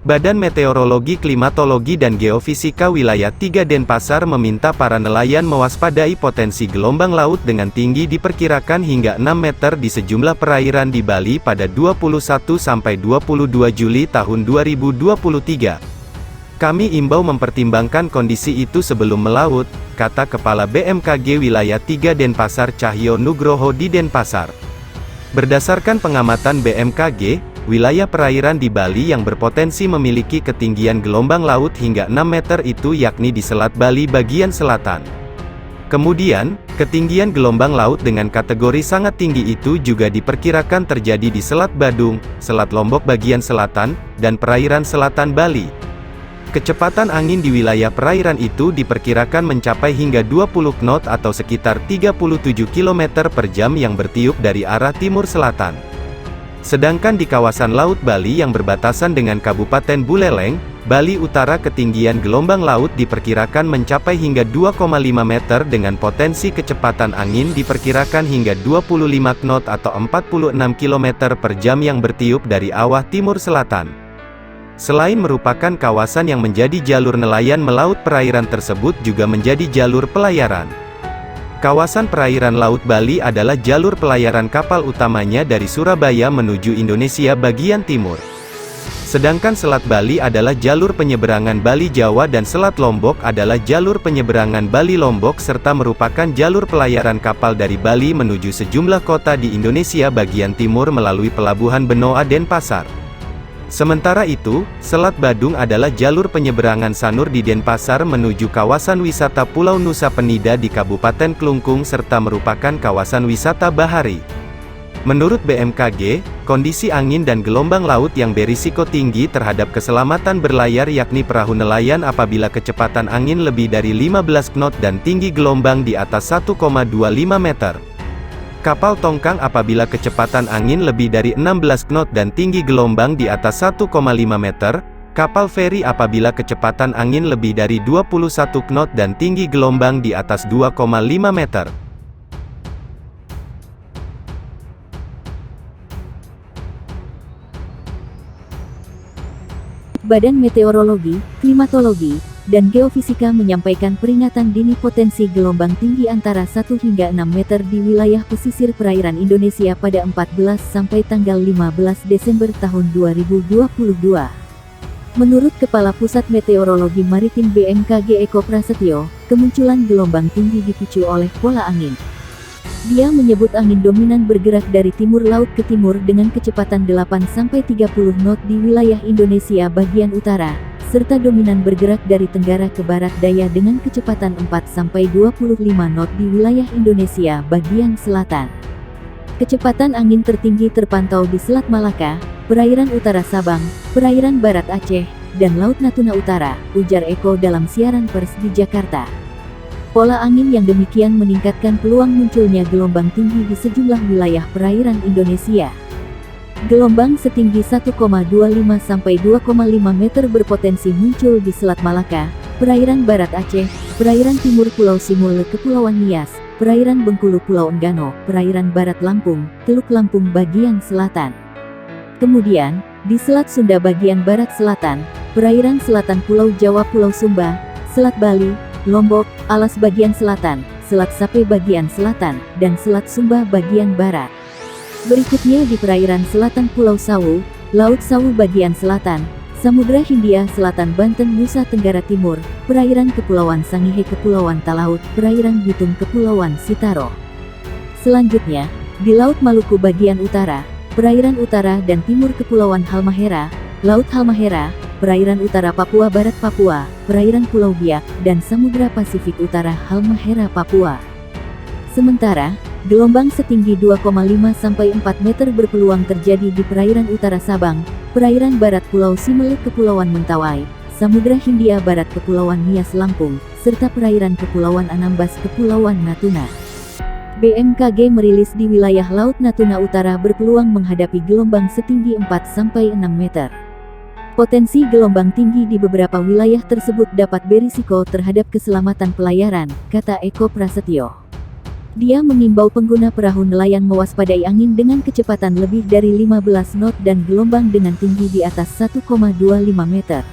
Badan Meteorologi, Klimatologi dan Geofisika Wilayah 3 Denpasar meminta para nelayan mewaspadai potensi gelombang laut dengan tinggi diperkirakan hingga 6 meter di sejumlah perairan di Bali pada 21-22 Juli tahun 2023. Kami imbau mempertimbangkan kondisi itu sebelum melaut, kata Kepala BMKG Wilayah 3 Denpasar Cahyo Nugroho di Denpasar. Berdasarkan pengamatan BMKG, wilayah perairan di Bali yang berpotensi memiliki ketinggian gelombang laut hingga 6 meter itu yakni di Selat Bali bagian selatan. Kemudian, ketinggian gelombang laut dengan kategori sangat tinggi itu juga diperkirakan terjadi di Selat Badung, Selat Lombok bagian selatan, dan perairan selatan Bali. Kecepatan angin di wilayah perairan itu diperkirakan mencapai hingga 20 knot atau sekitar 37 km per jam yang bertiup dari arah timur selatan. Sedangkan di kawasan Laut Bali yang berbatasan dengan Kabupaten Buleleng, Bali Utara ketinggian gelombang laut diperkirakan mencapai hingga 2,5 meter dengan potensi kecepatan angin diperkirakan hingga 25 knot atau 46 km per jam yang bertiup dari arah timur selatan. Selain merupakan kawasan yang menjadi jalur nelayan melaut, perairan tersebut juga menjadi jalur pelayaran. Kawasan perairan Laut Bali adalah jalur pelayaran kapal utamanya dari Surabaya menuju Indonesia bagian timur. Sedangkan Selat Bali adalah jalur penyeberangan Bali Jawa dan Selat Lombok adalah jalur penyeberangan Bali Lombok serta merupakan jalur pelayaran kapal dari Bali menuju sejumlah kota di Indonesia bagian timur melalui Pelabuhan Benoa Denpasar. Sementara itu, Selat Badung adalah jalur penyeberangan Sanur di Denpasar menuju kawasan wisata Pulau Nusa Penida di Kabupaten Klungkung serta merupakan kawasan wisata bahari. Menurut BMKG, kondisi angin dan gelombang laut yang berisiko tinggi terhadap keselamatan berlayar yakni perahu nelayan apabila kecepatan angin lebih dari 15 knot dan tinggi gelombang di atas 1,25 meter. Kapal tongkang apabila kecepatan angin lebih dari 16 knot dan tinggi gelombang di atas 1,5 meter, kapal feri apabila kecepatan angin lebih dari 21 knot dan tinggi gelombang di atas 2,5 meter. Badan Meteorologi, Klimatologi, dan Geofisika menyampaikan peringatan dini potensi gelombang tinggi antara 1 hingga 6 meter di wilayah pesisir perairan Indonesia pada 14 sampai tanggal 15 Desember tahun 2022. Menurut Kepala Pusat Meteorologi Maritim BMKG Eko Prasetyo, kemunculan gelombang tinggi dipicu oleh pola angin. Dia menyebut angin dominan bergerak dari timur laut ke timur dengan kecepatan 8-30 knot di wilayah Indonesia bagian utara, serta dominan bergerak dari tenggara ke barat daya dengan kecepatan 4-25 knot di wilayah Indonesia bagian selatan. Kecepatan angin tertinggi terpantau di Selat Malaka, perairan utara Sabang, perairan barat Aceh, dan Laut Natuna Utara, ujar Eko dalam siaran pers di Jakarta. Pola angin yang demikian meningkatkan peluang munculnya gelombang tinggi di sejumlah wilayah perairan Indonesia. Gelombang setinggi 1,25 sampai 2,5 meter berpotensi muncul di Selat Malaka, perairan barat Aceh, perairan timur Pulau Simule Kepulauan Nias, perairan Bengkulu Pulau Enggano, perairan barat Lampung, Teluk Lampung bagian selatan. Kemudian, di Selat Sunda bagian barat selatan, perairan selatan Pulau Jawa Pulau Sumba, Selat Bali, Lombok, Alas bagian selatan, Selat Sape bagian selatan, dan Selat Sumba bagian barat. Berikutnya di perairan selatan Pulau Sawu, Laut Sawu bagian selatan, Samudra Hindia Selatan Banten Nusa Tenggara Timur, perairan Kepulauan Sangihe Kepulauan Talaut, perairan Bitung Kepulauan Sitaro. Selanjutnya, di Laut Maluku bagian utara, perairan utara dan timur Kepulauan Halmahera, Laut Halmahera, perairan utara Papua Barat Papua, perairan Pulau Biak, dan Samudra Pasifik Utara Halmahera Papua. Sementara, gelombang setinggi 2,5 sampai 4 meter berpeluang terjadi di perairan utara Sabang, perairan barat Pulau Simele Kepulauan Mentawai, Samudra Hindia Barat Kepulauan Nias Lampung, serta perairan Kepulauan Anambas Kepulauan Natuna. BMKG merilis di wilayah Laut Natuna Utara berpeluang menghadapi gelombang setinggi 4 sampai 6 meter. Potensi gelombang tinggi di beberapa wilayah tersebut dapat berisiko terhadap keselamatan pelayaran, kata Eko Prasetyo. Dia mengimbau pengguna perahu nelayan mewaspadai angin dengan kecepatan lebih dari 15 knot dan gelombang dengan tinggi di atas 1,25 meter.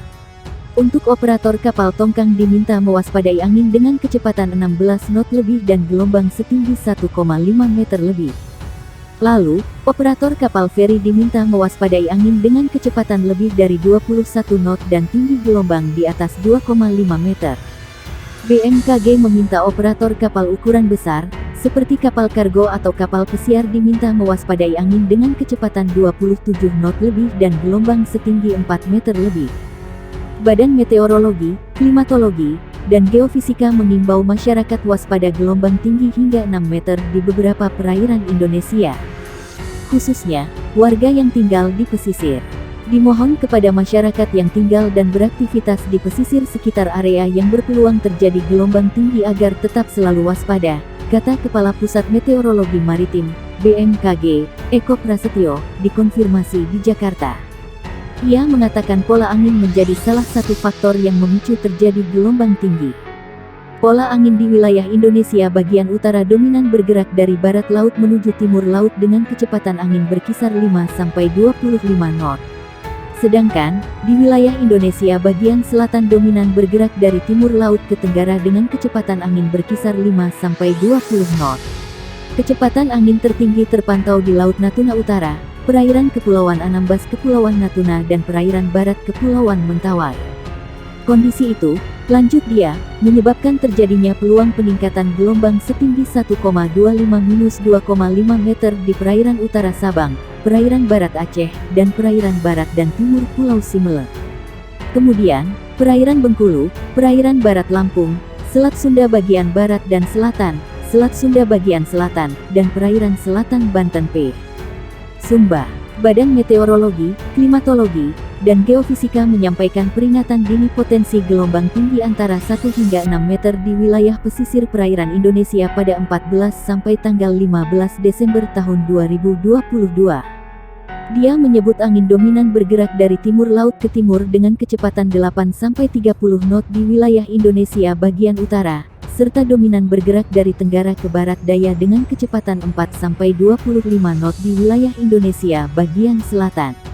Untuk operator kapal tongkang diminta mewaspadai angin dengan kecepatan 16 knot lebih dan gelombang setinggi 1,5 meter lebih. Lalu, operator kapal feri diminta mewaspadai angin dengan kecepatan lebih dari 21 knot dan tinggi gelombang di atas 2,5 meter. BMKG meminta operator kapal ukuran besar, seperti kapal kargo atau kapal pesiar diminta mewaspadai angin dengan kecepatan 27 knot lebih dan gelombang setinggi 4 meter lebih. Badan Meteorologi, Klimatologi, dan Geofisika mengimbau masyarakat waspada gelombang tinggi hingga 6 meter di beberapa perairan Indonesia. Khususnya, warga yang tinggal di pesisir. Dimohon kepada masyarakat yang tinggal dan beraktivitas di pesisir sekitar area yang berpeluang terjadi gelombang tinggi agar tetap selalu waspada, kata Kepala Pusat Meteorologi Maritim, BMKG, Eko Prasetyo, dikonfirmasi di Jakarta. Ia mengatakan pola angin menjadi salah satu faktor yang memicu terjadi gelombang tinggi. Pola angin di wilayah Indonesia bagian utara dominan bergerak dari barat laut menuju timur laut dengan kecepatan angin berkisar 5-25 knot. Sedangkan, di wilayah Indonesia bagian selatan dominan bergerak dari timur laut ke tenggara dengan kecepatan angin berkisar 5-20 knot. Kecepatan angin tertinggi terpantau di Laut Natuna Utara, perairan Kepulauan Anambas Kepulauan Natuna dan perairan barat Kepulauan Mentawai. Kondisi itu, lanjut dia, menyebabkan terjadinya peluang peningkatan gelombang setinggi 1,25-2,5 meter di perairan utara Sabang, perairan barat Aceh, dan perairan barat dan timur Pulau Simele. Kemudian, perairan Bengkulu, perairan barat Lampung, Selat Sunda bagian barat dan selatan, Selat Sunda bagian selatan, dan perairan selatan Banten P. Sumba. Badan Meteorologi, Klimatologi, dan Geofisika menyampaikan peringatan dini potensi gelombang tinggi antara 1 hingga 6 meter di wilayah pesisir perairan Indonesia pada 14 sampai tanggal 15 Desember tahun 2022. Dia menyebut angin dominan bergerak dari timur laut ke timur dengan kecepatan 8-30 knot di wilayah Indonesia bagian utara, serta dominan bergerak dari tenggara ke barat daya dengan kecepatan 4-25 knot di wilayah Indonesia bagian selatan.